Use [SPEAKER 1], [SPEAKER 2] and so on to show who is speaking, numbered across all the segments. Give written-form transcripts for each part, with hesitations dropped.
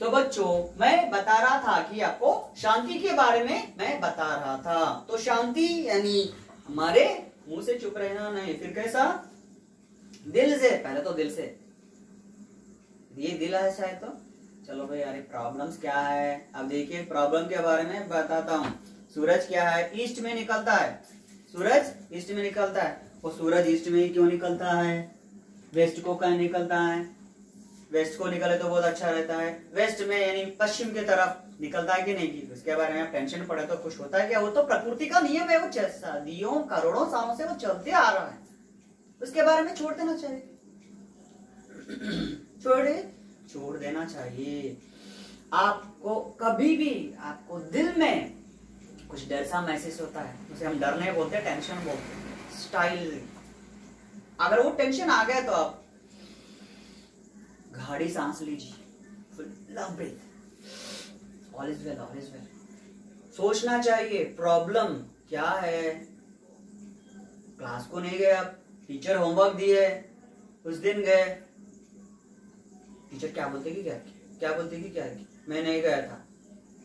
[SPEAKER 1] तो बच्चों मैं बता रहा था कि आपको शांति के बारे में मैं बता रहा था। तो शांति यानी हमारे मुंह से चुप रहना नहीं, फिर कैसा? दिल से, पहले तो दिल से, ये दिल है शायद। तो चलो भाई यार प्रॉब्लम्स क्या है, अब देखिए प्रॉब्लम के बारे में बताता हूँ। सूरज क्या है? ईस्ट में निकलता है। सूरज ईस्ट में निकलता है। वो सूरज ईस्ट में क्यों निकलता है? वेस्ट को कहाँ निकलता है? वेस्ट को निकले तो बहुत अच्छा रहता है। वेस्ट में यानी पश्चिम की तरफ निकलता है कि नहीं की उसके बारे में आप टेंशन पड़े तो कुछ होता है क्या? वो तो प्रकृति का नियम है, वो सदियों करोड़ों सालों से वो चलते आ रहा है, उसके बारे में छोड़ देना चाहिए। छोड़ देना चाहिए। आपको कभी भी आपको दिल में कुछ डर सा महसूस होता है, उसे हम डर नहीं बोलते, टेंशन बोलते, स्टाइल। अगर वो टेंशन आ गया तो आप गाढ़ी सांस लीजिए, all is well, all is well. सोचना चाहिए प्रॉब्लम क्या है। क्लास को नहीं गए आप, टीचर होमवर्क दिए, उस दिन गए, टीचर क्या बोलते कि क्या बोलते कि क्या मैं नहीं गया था,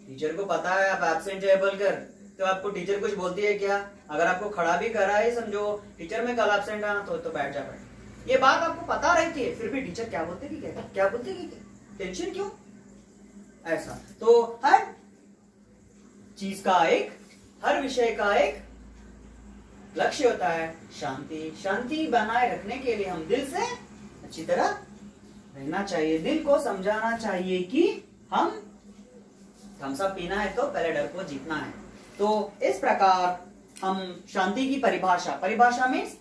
[SPEAKER 1] टीचर को पता है आप एब्सेंट है बोलकर, तो आपको टीचर कुछ बोलती है क्या? अगर आपको खड़ा भी करा है समझो टीचर में कल एब्सेंट आना तो बैठ जा बैठ, ये बात आपको पता रहती है, फिर भी टीचर क्या बोलते कि क्या बोलते कि टेंशन क्यों? ऐसा तो हर चीज का एक, हर विषय का एक लक्ष्य होता है शांति। शांति बनाए रखने के लिए हम दिल से अच्छी तरह रहना चाहिए, दिल को समझाना चाहिए कि हम थम्स अप पीना है तो पहले डर को जीतना है। तो इस प्रकार हम शांति की परिभाषा मीन्स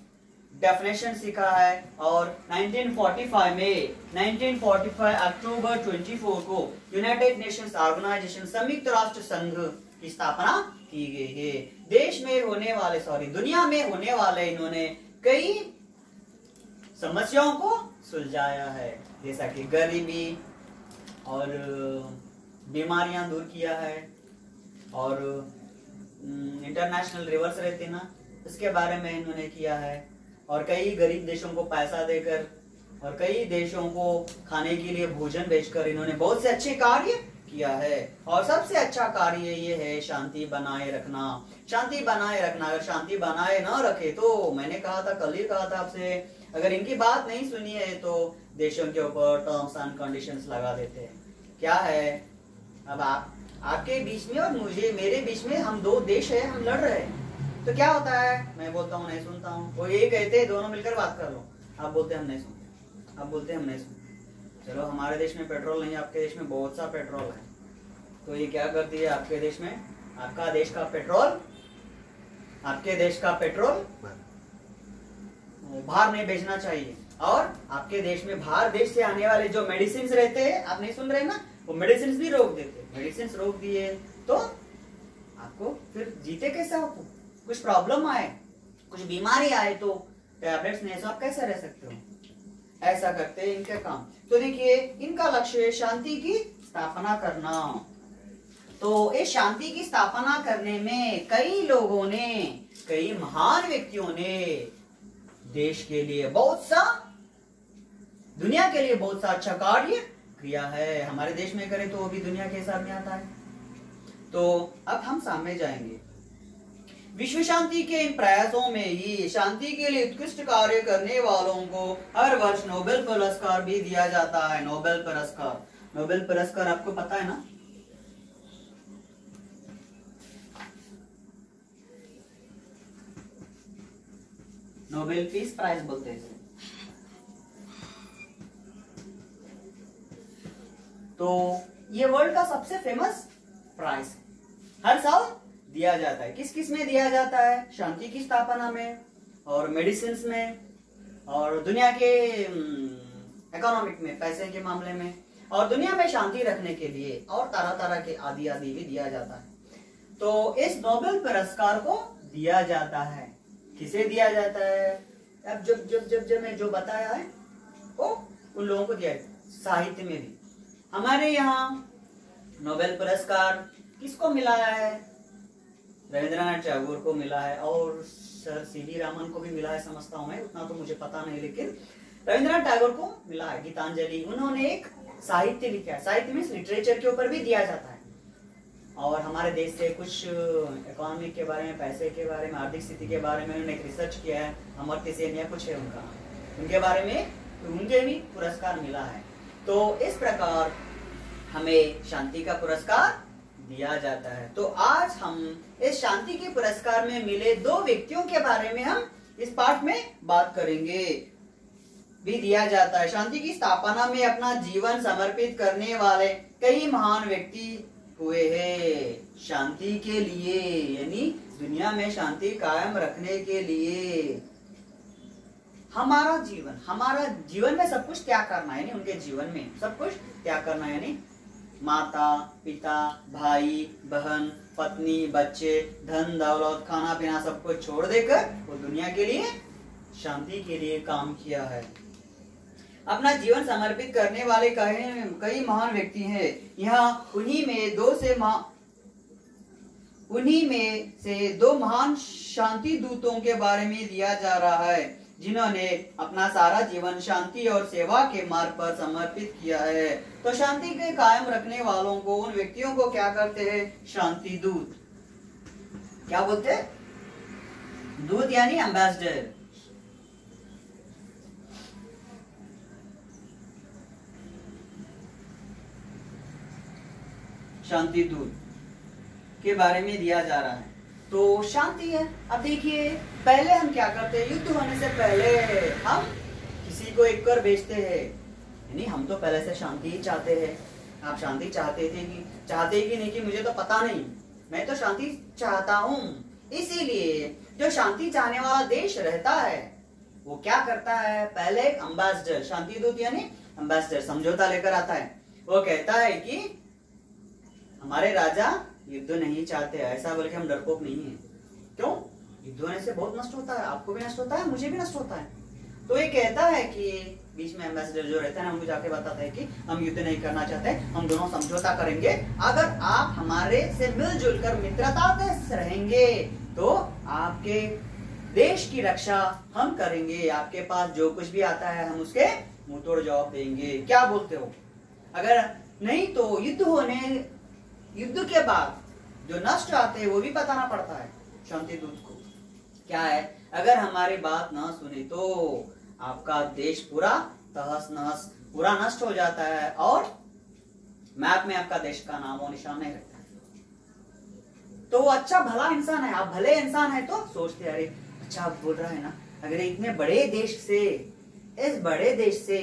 [SPEAKER 1] डेफिनेशन सीखा है। और 1945 अक्टूबर 24 को यूनाइटेड नेशंस ऑर्गेनाइजेशन संयुक्त राष्ट्र संघ की स्थापना की गई है। दुनिया में होने वाले इन्होंने कई समस्याओं को सुलझाया है, जैसा कि गरीबी और बीमारियां दूर किया है, और इंटरनेशनल रिवर्स रहते ना इसके बारे में इन्होंने किया है, और कई गरीब देशों को पैसा देकर और कई देशों को खाने के लिए भोजन बेचकर इन्होंने बहुत से अच्छे कार्य किया है। और सबसे अच्छा कार्य ये है शांति बनाए रखना। शांति बनाए रखना, अगर शांति बनाए ना रखे तो मैंने कहा था, कल ही कहा था आपसे, अगर इनकी बात नहीं सुनी है तो देशों के ऊपर टर्म्स एंड कंडीशंस लगा देते हैं। क्या है, अब आपके बीच में और मेरे बीच में हम दो देश है, हम लड़ रहे हैं, तो क्या होता है, मैं बोलता हूँ नहीं सुनता हूँ, वो ये कहते हैं दोनों मिलकर बात कर लो, आप बोलते हम नहीं सुनते, आप बोलते हम नहीं सुनते। चलो हमारे देश में पेट्रोल नहीं, आपके देश में बहुत सा पेट्रोल है, तो ये क्या करती है आपके देश में, आपका देश का पेट्रोल, आपके देश का पेट्रोल बाहर नहीं भेजना चाहिए। और आपके देश में बाहर देश से आने वाले जो मेडिसिन रहते हैं, आप नहीं सुन रहे ना, वो मेडिसिन भी रोक देते, मेडिसिन रोक दिए तो आपको फिर जीते कैसे? आपको कुछ प्रॉब्लम आए, कुछ बीमारी आए तो टैबलेट्स नहीं, आप कैसे रह सकते हो? ऐसा करते हैं इनके काम। तो देखिए इनका लक्ष्य है शांति की स्थापना करना। तो इस शांति की स्थापना करने में कई लोगों ने, कई महान व्यक्तियों ने देश के लिए बहुत सा, दुनिया के लिए बहुत सा अच्छा कार्य किया है। हमारे देश में करें तो वो भी दुनिया के हिसाब में आता है। तो अब हम सामने जाएंगे। विश्व शांति के इन प्रयासों में ही शांति के लिए उत्कृष्ट कार्य करने वालों को हर वर्ष नोबेल पुरस्कार भी दिया जाता है। नोबेल पुरस्कार, नोबेल पुरस्कार आपको पता है ना? नोबेल पीस प्राइज बोलते हैं। तो ये वर्ल्ड का सबसे फेमस प्राइज हर साल दिया जाता है। किस किस में दिया जाता है? शांति की स्थापना में, और मेडिसिन में, और दुनिया के इकोनॉमिक में, पैसे के मामले में, और दुनिया में शांति रखने के लिए, और तरह तरह के आदि आदि भी दिया जाता है। तो इस नोबेल पुरस्कार को दिया जाता है। किसे दिया जाता है? अब जब मैं जो बताया है वो उन लोगों को दिया जाता है। साहित्य में भी हमारे यहाँ नोबेल पुरस्कार किसको मिला है? रविंद्रनाथ टैगोर को मिला है, और सर सीवी रामन को भी मिला है समझता हूं मैं, उतना तो मुझे पता नहीं, लेकिन रविंद्रनाथ टैगोर को मिला है। गीतांजलि, उन्होंने एक साहित्य लिखा है। साहित्य मीन्स लिटरेचर के ऊपर भी दिया जाता है। और हमारे देश से कुछ इकोनॉमिक के बारे में, पैसे के बारे में, आर्थिक स्थिति के बारे में उन्होंने एक रिसर्च किया है। अमर्त्य सेन या कुछ है उनका, उनके बारे में उनके भी पुरस्कार मिला है। तो इस प्रकार हमें शांति का पुरस्कार दिया जाता है। तो आज हम इस शांति के पुरस्कार में मिले 2 व्यक्तियों के बारे में हम इस पाठ में बात करेंगे। भी दिया जाता है, शांति की स्थापना में अपना जीवन समर्पित करने वाले कई महान व्यक्ति हुए हैं शांति के लिए, यानी दुनिया में शांति कायम रखने के लिए। हमारा जीवन में सब त्याग करना है, यानी उनके जीवन में सब कुछ त्याग करना है, यानी माता पिता, भाई बहन, पत्नी, बच्चे, धन दौलत, खाना पीना सब कुछ छोड़ देकर वो दुनिया के लिए, शांति के लिए काम किया है। अपना जीवन समर्पित करने वाले कई महान व्यक्ति हैं। यहाँ उन्हीं में से 2 महान शांति दूतों के बारे में दिया जा रहा है, जिन्होंने अपना सारा जीवन शांति और सेवा के मार्ग पर समर्पित किया है। तो शांति के कायम रखने वालों को, उन व्यक्तियों को क्या करते हैं? शांति दूत। क्या बोलते हैं? दूत यानी एम्बेसडर। शांति दूत के बारे में दिया जा रहा है। तो शांति है। अब देखिए, पहले हम क्या करते हैं? युद्ध होने से पहले हम किसी को एक कर भेजते हैं, यानी हम तो पहले से शांति ही चाहते हैं। आप शांति चाहते कि नहीं कि मुझे तो पता नहीं, मैं तो शांति चाहता हूँ। इसीलिए जो शांति चाहने वाला देश रहता है वो क्या करता है? पहले एक एम्बेसडर, शांति दूत यानी एम्बेसडर, समझौता लेकर आता है। वो कहता है कि हमारे राजा युद्ध नहीं चाहते, ऐसा बोल के हम डरपोक नहीं है। क्यों? युद्ध होने से बहुत नष्ट होता है, आपको भी नष्ट होता है, मुझे भी नष्ट होता है। तो ये कहता है कि बीच में एम्बेसडर जो रहता है ना, उनको जाके बताता है कि हम युद्ध नहीं करना चाहते, हम दोनों समझौता करेंगे। अगर आप हमारे से मिलजुल कर मित्रता से रहेंगे तो आपके देश की रक्षा हम करेंगे, आपके पास जो कुछ भी आता है हम उसके मुंह तोड़ जवाब देंगे। क्या बोलते हो? अगर नहीं तो युद्ध के बाद जो नष्ट आते हैं वो भी बताना पड़ता है शांति दूत को। क्या है? अगर हमारी बात ना सुने तो आपका देश पूरा तहस नहस, पूरा नष्ट हो जाता है और मैप में आपका देश का नामो निशान नहीं रहता है। तो वो अच्छा भला इंसान है, आप भले इंसान है तो सोचते अरे अच्छा आप बोल रहा है ना, अगर इतने बड़े देश से, इस बड़े देश से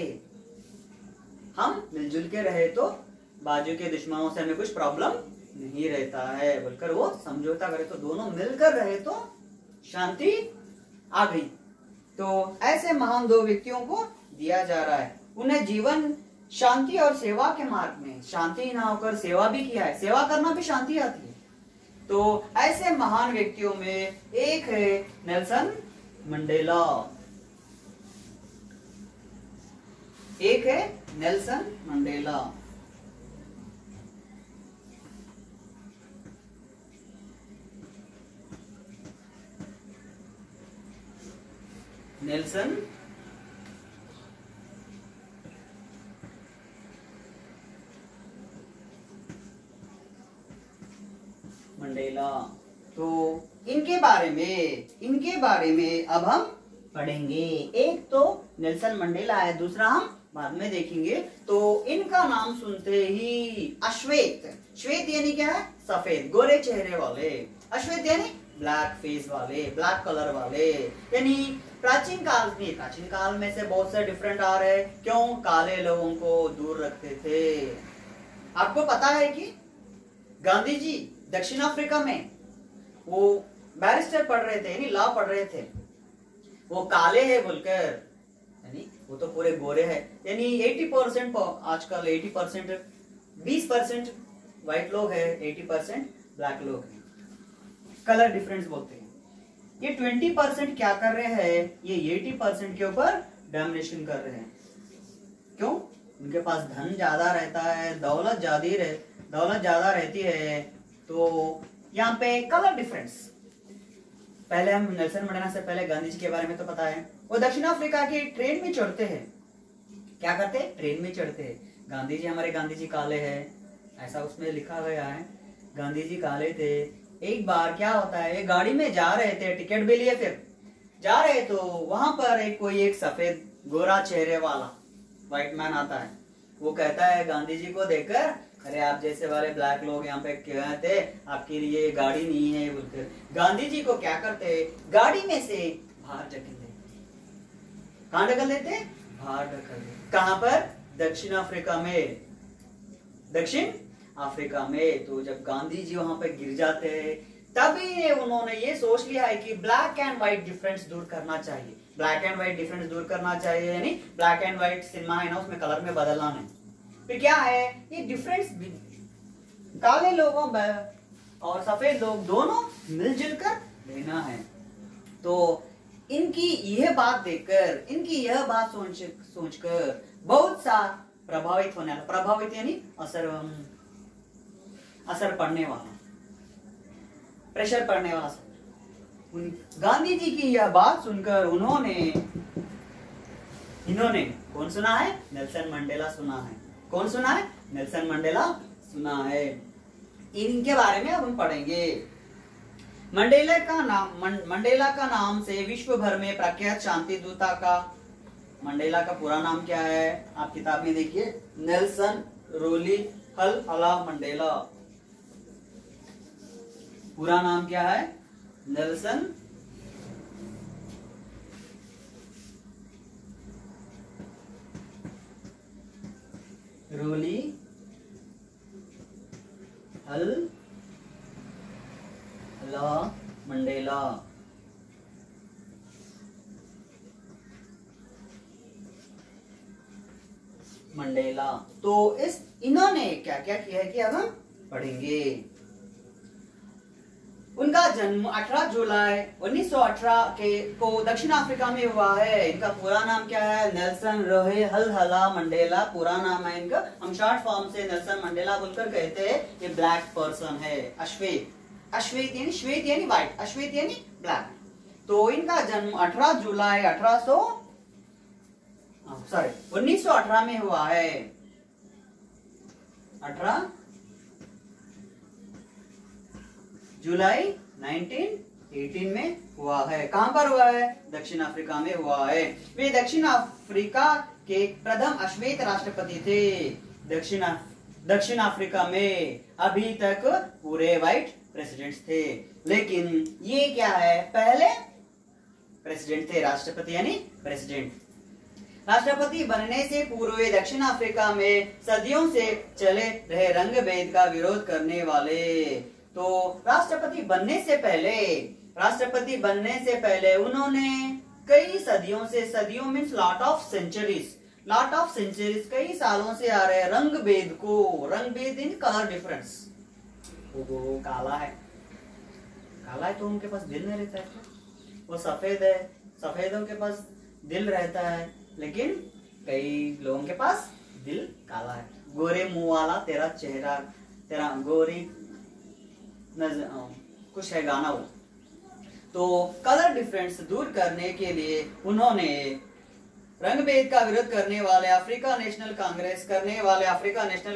[SPEAKER 1] हम मिलजुल के रहे तो बाजू के दुश्मनों से हमें कुछ प्रॉब्लम नहीं रहता है, बोलकर वो समझौता करे। तो दोनों मिलकर रहे तो शांति आ गई। तो ऐसे महान 2 व्यक्तियों को दिया जा रहा है। उन्हें जीवन शांति और सेवा के मार्ग में, शांति ना होकर सेवा भी किया है, सेवा करना भी शांति आती है। तो ऐसे महान व्यक्तियों में एक है नेल्सन मंडेला, एक है नेल्सन मंडेला। Nelson Mandela. तो इनके बारे में अब हम पढ़ेंगे। एक तो नेल्सन मंडेला है, दूसरा हम बाद में देखेंगे। तो इनका नाम सुनते ही अश्वेत, श्वेत यानी क्या है? सफेद, गोरे चेहरे वाले। अश्वेत यानी ब्लैक फेस वाले, ब्लैक कलर वाले। यानी प्राचीन काल में से बहुत से डिफरेंट आ रहे। क्यों? काले लोगों को दूर रखते थे। आपको पता है कि गांधी जी दक्षिण अफ्रीका में वो बैरिस्टर पढ़ रहे थे, यानी लॉ पढ़ रहे थे। वो काले हैं बोलकर, यानी वो तो पूरे गोरे हैं, यानी 80% आजकल 80%, 20% व्हाइट लोग है, 80% ब्लैक लोग हैं। कलर डिफरेंस बोलते हैं। ये 20% क्या कर रहे हैं? ये 80% के ऊपर डोमिनेशन कर रहे हैं। क्यों? उनके पास धन ज्यादा रहता है, दौलत ज्यादा रहती है। तो यहाँ पे कलर डिफरेंस। पहले हम नेल्सन मंडेला से पहले गांधी जी के बारे में तो पता है। वो दक्षिण अफ्रीका की ट्रेन में चढ़ते हैं। क्या करते हैं? ट्रेन में चढ़ते हैं। गांधी जी, हमारे गांधी जी काले हैं, ऐसा उसमें लिखा गया है। गांधी जी काले थे। एक बार क्या होता है, गाड़ी में जा रहे थे, टिकट भी लिए, फिर जा रहे तो वहां पर एक सफेद गोरा चेहरे वाला व्हाइट मैन आता है। वो कहता है गांधी जी को देखकर, अरे आप जैसे वाले ब्लैक लोग यहाँ पे क्यों थे, आपके लिए गाड़ी नहीं है बोलकर गांधी जी को क्या करते, गाड़ी में से बाहर ढकेल देते। कहाँ ढकेल देते? बाहर ढकेल देते। कहाँ पर? दक्षिण अफ्रीका में। दक्षिण अफ्रीका में। तो जब गांधी जी वहां पे गिर जाते हैं, तभी उन्होंने ये सोच लिया है कि ब्लैक एंड व्हाइट डिफरेंस दूर करना चाहिए। ब्लैक एंड व्हाइट डिफरेंस दूर करना चाहिए, यानी ब्लैक एंड व्हाइट सिनेमा है ना, उसमें कलर में बदलना नहीं। फिर क्या है, ये डिफरेंस काले लोगों और सफेद लोग दोनों मिलजुल कर रहना है। तो इनकी यह बात देखकर, इनकी यह बात सोचकर बहुत सा प्रभावित होने वाला, प्रभावित यानी असर पड़ने वाला, प्रेशर पड़ने वाला। गांधी जी की यह बात सुनकर इन्होंने कौन सुना है? नेल्सन मंडेला सुना है। कौन सुना है? नेल्सन मंडेला सुना है। इनके बारे में अब हम पढ़ेंगे। मंडेला का नाम से विश्व भर में प्रख्यात शांति दूता का, मंडेला का पूरा नाम क्या है? आप किताब में देखिए, नेल्सन रोलीहला मंडेला। पूरा नाम क्या है? Nelson Rolihlahla Mandela. मंडेला। तो इन्होंने क्या क्या किया है कि अब हम पढ़ेंगे। उनका जन्म 18 जुलाई 1918 को दक्षिण अफ्रीका में हुआ है। इनका पूरा नाम क्या है? नेल्सन रोलीहला मंडेला पूरा नाम है इनका। हम शॉर्ट फॉर्म से नेल्सन मंडेला बोलकर कहते हैं। ये ब्लैक पर्सन है, अश्वेत। अश्वेत यानी श्वेत यानी व्हाइट, अश्वेत यानी ब्लैक। तो इनका जन्म 18 जुलाई 1918 में हुआ है। 18 जुलाई 1918 में हुआ है। कहां पर हुआ है? दक्षिण अफ्रीका में हुआ है। वे दक्षिण अफ्रीका के प्रथम अश्वेत राष्ट्रपति थे। दक्षिण अफ्रीका में अभी तक पूरे व्हाइट प्रेसिडेंट्स थे, लेकिन ये क्या है? पहले प्रेसिडेंट थे, राष्ट्रपति यानी प्रेसिडेंट। राष्ट्रपति बनने से पूर्व दक्षिण अफ्रीका में सदियों से चले रहे रंग भेद का विरोध करने वाले। तो राष्ट्रपति बनने से पहले उन्होंने कई सदियों मीन्स लॉट ऑफ सेंचुरीज कई सालों से आ रहे रंग भेद इन कलर डिफरेंस। वो काला है तो उनके पास दिल नहीं रहता है। वो सफेद है, सफेदों के पास दिल रहता है, लेकिन कई लोगों के पास दिल काला है। गोरे मुंह वाला तेरा गोरी कुछ है गाना वो। तो कलर डिफरेंस दूर करने के लिए उन्होंने रंग भेद का विरोध करने वाले अफ्रीका नेशनल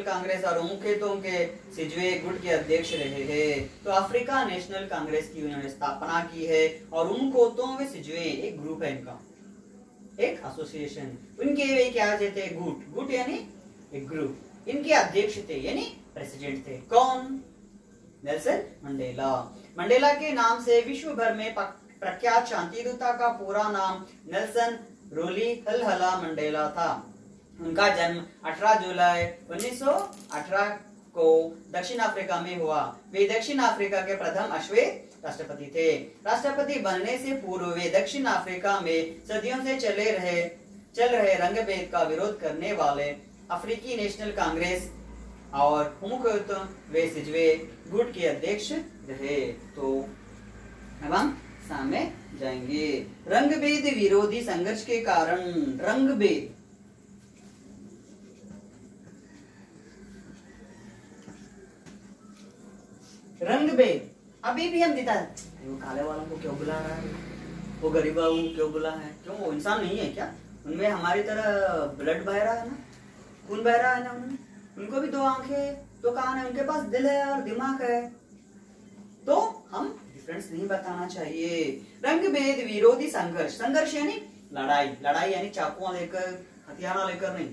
[SPEAKER 1] कांग्रेस और उमकेतों के सिजवे गुट के अध्यक्ष रहे हैं। तो अफ्रीका नेशनल कांग्रेस की उन्होंने स्थापना की है। और उमकोतों में सिजवे एक ग्रुप है इनका, एक एसोसिएशन। उनके वे क्या कहते हैं? गुट यानी एक ग्रुप। इनके अध्यक्ष थे यानी प्रेसिडेंट थे। कौन? Nelson Mandela. मंडेला के नाम से विश्व भर में प्रख्यात शांति दूता का पूरा नाम नेल्सन रोलीहला मंडेला था। उनका जन्म 18 जुलाई 1918 को दक्षिण अफ्रीका में हुआ। वे दक्षिण अफ्रीका के प्रथम अश्वेत राष्ट्रपति थे। राष्ट्रपति बनने से पूर्व वे दक्षिण अफ्रीका में सदियों से चल रहे रंग भेद का विरोध करने वाले अफ्रीकी नेशनल कांग्रेस और उमकोतो वे सिजवे गुट के अध्यक्ष रहे। तो अब हम सामने जाएंगे। रंग भेद विरोधी संघर्ष के कारण रंग भेद अभी भी हम देता है। वो काले वालों को क्यों बुला रहा है? वो गरीबा को क्यों बुला है? क्यों वो इंसान नहीं है क्या? उनमें हमारी तरह ब्लड बह रहा है ना? खून बह रहा है ना उनको भी 2 आंखें 2 कान है, उनके पास दिल है और दिमाग है। तो हम डिफरेंस नहीं बताना चाहिए। रंग भेद विरोधी संघर्ष, संघर्ष यानी लड़ाई, लड़ाई यानी चाकुओं लेकर हथियार लेकर नहीं,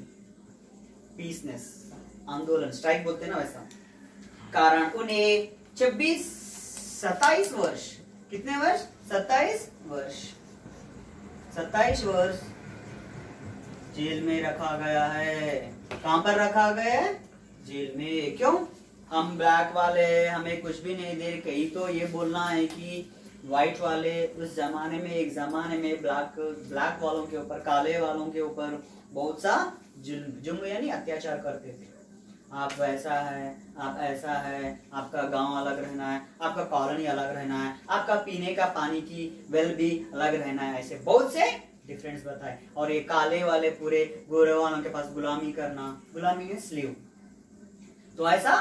[SPEAKER 1] पीसनेस, आंदोलन, स्ट्राइक बोलते हैं ना वैसा। कारण उन्हें 27 वर्ष, कितने वर्ष? 27 वर्ष, 27 वर्ष जेल में रखा गया है। कहां पर रखा गया है? जेल में। क्यों? हम ब्लैक वाले, हमें कुछ भी नहीं दे। कहीं तो ये बोलना है कि व्हाइट वाले उस जमाने में, एक जमाने में ब्लैक वालों के ऊपर, काले वालों के ऊपर बहुत सा जुल्म यानी अत्याचार करते थे। आप वैसा है, आप ऐसा है, आपका गांव अलग रहना है, आपका कॉलोनी अलग रहना है, आपका पीने का पानी की वेल भी अलग रहना है, ऐसे बहुत से डिफरेंस बताए। और ये काले वाले पूरे गोरे वालों के पास गुलामी करना, गुलामी में स्लीव, तो ऐसा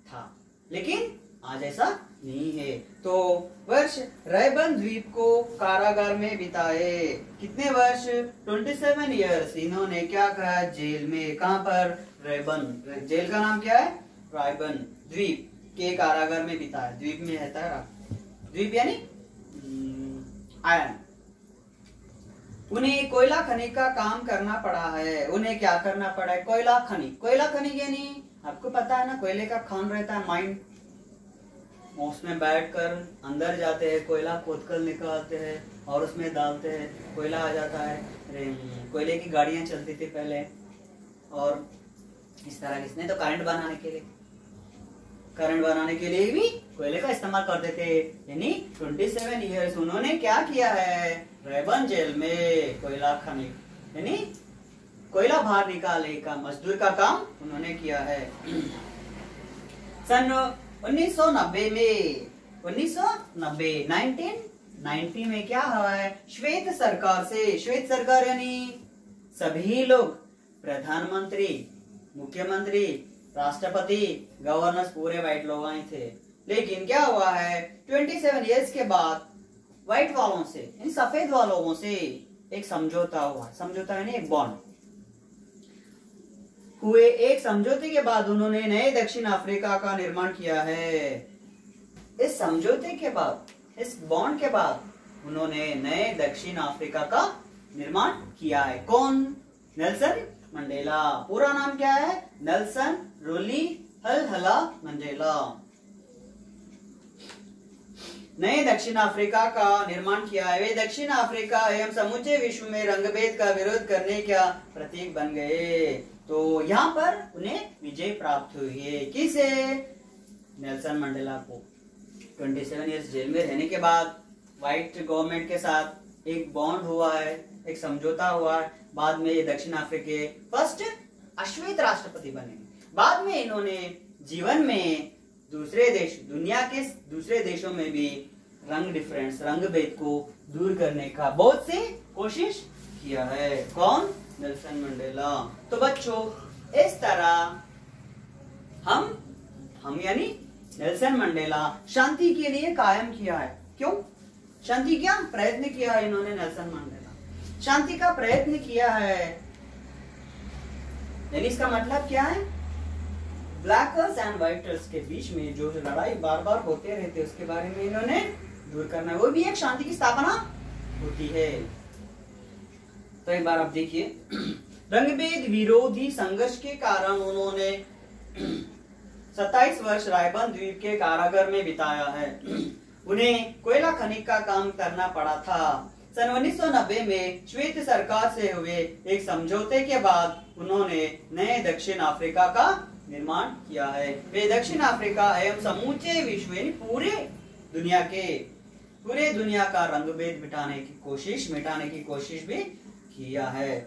[SPEAKER 1] था। लेकिन आज ऐसा नहीं है। तो वर्ष रैबन द्वीप को कारागार में बिताए। कितने वर्ष? 27 ईयर्स इन्होंने क्या कहा? जेल में। कहां पर? रैबन, जेल का नाम क्या है? रैबन द्वीप के कारागार में बिताया। द्वीप में रहता है, द्वीप यानी आयरन। उन्हें कोयला खनि का काम करना पड़ा है। उन्हें क्या करना पड़ा है? कोयला खनि। कोयला खनि यानी आपको पता है ना, कोयले का खान रहता है माइंड, उसमें बैठकर अंदर जाते हैं, कोयला खोदकर निकालते हैं और उसमें डालते हैं, कोयला आ जाता है। कोयले की गाड़ियां चलती थी पहले, और इस तरह किसने तो करंट बनाने के लिए भी कोयले का इस्तेमाल करते थे। यानी 27 ईयर्स उन्होंने क्या किया है? रैबन जेल में कोयला खनि यानी कोयला बाहर निकालने का मजदूर का काम उन्होंने किया है। सन 1990 में, 1990 में क्या हुआ है? श्वेत सरकार से, श्वेत सरकार यानी सभी लोग, प्रधानमंत्री, मुख्यमंत्री, राष्ट्रपति, गवर्नर्स पूरे व्हाइट लोग आए थे। लेकिन क्या हुआ है? 27 इयर्स के बाद व्हाइट वालों से, इन सफेद वालों से एक समझौता हुआ। समझौता यानी एक बॉन्ड हुए। एक समझौते के बाद उन्होंने नए दक्षिण अफ्रीका का निर्माण किया है। इस समझौते के बाद, इस बॉन्ड के बाद उन्होंने नए दक्षिण अफ्रीका का निर्माण किया है। कौन? Nelson Mandela. पूरा नाम क्या है? Nelson Rolihlahla Mandela. नए दक्षिण अफ्रीका का निर्माण किया है। वे दक्षिण अफ्रीका एवं समूचे विश्व में रंगभेद का विरोध करने का प्रतीक बन गए। तो यहाँ पर उन्हें विजय प्राप्त हुई है। किसे? नेल्सन मंडेला को। 27 इयर्स जेल में रहने के बाद व्हाइट गवर्नमेंट के साथ एक बॉन्ड हुआ है, एक समझौता हुआ है। बाद में ये दक्षिण अफ्रीका फर्स्ट अश्वेत राष्ट्रपति बने। बाद में इन्होंने जीवन में दूसरे देश, दुनिया के दूसरे देशों में भी रंग डिफरेंस, रंग भेद को दूर करने का बहुत से कोशिश किया है। कौन? Nelson Mandela. तो बच्चों, इस तरह हम यानी नेल्सन मंडेला शांति के लिए कायम किया है। क्यों? शांति क्या प्रयत्न किया है इन्होंने? नेल्सन मंडेला शांति का प्रयत्न किया है। यानी इसका मतलब क्या है? ब्लैकर्स एंड व्हाइटर्स के बीच में जो लड़ाई बार बार होते रहते, उसके बारे में इन्होंने दूर करना है। वो भी एक शांति की स्थापना होती है। तो एक बार आप देखिए, रंगभेद विरोधी संघर्ष के कारण उन्होंने 27 वर्ष रायबन द्वीप के कारागार में बिताया है। उन्हें कोयला खनिक का काम करना पड़ा था। सन 1990 में श्वेत सरकार से हुए एक समझौते के बाद उन्होंने नए दक्षिण अफ्रीका का निर्माण किया है। वे दक्षिण अफ्रीका एवं समूचे विश्व यानी पूरे दुनिया का रंगभेद मिटाने की कोशिश भी किया है।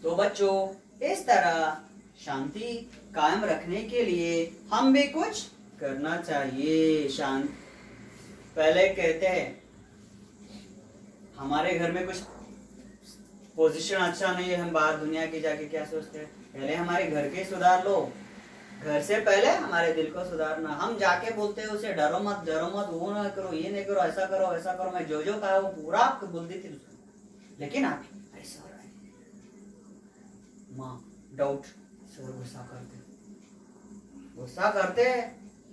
[SPEAKER 1] तो बच्चों, इस तरह शांति कायम रखने के लिए हम भी कुछ करना चाहिए। पहले कहते हैं हमारे घर में कुछ पोजीशन अच्छा नहीं है, हम बाहर दुनिया की जाके क्या सोचते हैं? पहले हमारे घर के सुधार लो। घर से पहले हमारे दिल को सुधारना। हम जाके बोलते हैं उसे डरो मत, वो ना करो, ये नहीं करो, ऐसा करो, वैसा करो। मैं जो कहा वो पूरा आपको बोल देती थी, लेकिन आप ऐसा हो रहा है। माँ डाउट, सर गुस्सा करते हैं।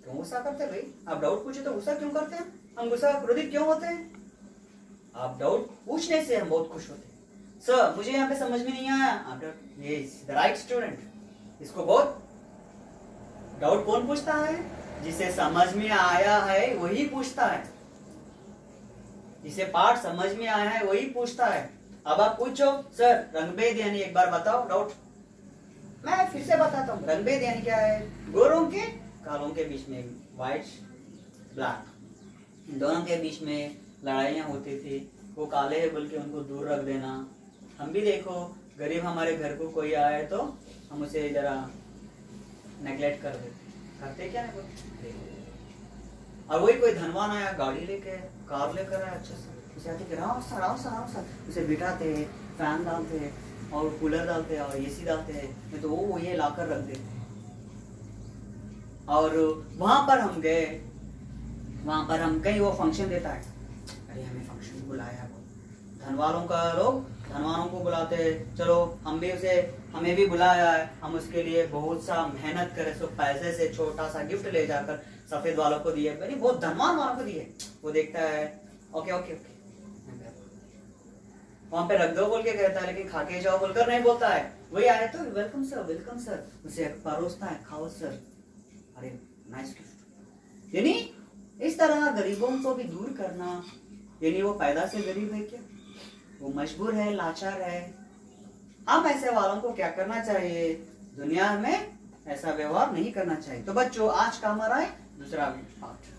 [SPEAKER 1] क्यों गुस्सा करते हैं भाई? आप डाउट पूछे तो गुस्सा क्यों करते हैं? हम गुस्सा क्रोधित क्यों होते हैं? आप डाउट पूछने से हम बहुत खुश होते हैं। सर मुझे यहाँ पे समझ में नहीं आया, आप द राइट स्टूडेंट। इसको बहुत डाउट कौन पूछता है? जिसे समझ में आया है वही पूछता है, जिसे पाठ समझ में आया है वही पूछता है। अब आप पूछो सर रंगभेद यानी एक बार बताओ डाउट। मैं फिर से बताता हूँ, रंगभेद यानी क्या है? गोरों के कालों के बीच में, व्हाइट ब्लैक, दोनों के बीच में लड़ाइयाँ होती थी। वो काले है बोल के उनको दूर रख देना। हम भी देखो गरीब हमारे घर को कोई आए तो हम उसे जरा नेग्लेक्ट कर देते, करते क्या नहीं? और वही कोई धनवान आया गाड़ी लेके, कार लेकर आया, अच्छा सा उसे आते राव सा उसे बिठाते, फैन डालते और कूलर डालते और एसी डालते हैं, नहीं तो वो ये लाकर रख देते। और वहां पर हम गए, वहां पर हम कहीं वो फंक्शन देता है, अरे हमें फंक्शन बुलाया, धनवानों का लोग धनवानों को बुलाते, चलो हमें भी बुलाया है, हम उसके लिए बहुत सा मेहनत करे, सो पैसे से छोटा सा गिफ्ट ले जाकर सफेद वालों को दिए, यानी बहुत धनवान वालों को दिए। वो देखता है ओके ओके ओके वहां पे रख दो बोल के कहता है, लेकिन खा के जाओ बोलकर नहीं बोलता है। वही आया तो वेलकम सर, उसे परोसता है, खाओ सर, अरे नाइस गिफ्ट। यानी इस तरह गरीबों को भी दूर करना। यानी वो पैदा से गरीब है क्या? वो मजबूर है, लाचार है। हम ऐसे वालों को क्या करना चाहिए? दुनिया में ऐसा व्यवहार नहीं करना चाहिए। तो बच्चों आज का हमारा दूसरा पाठ।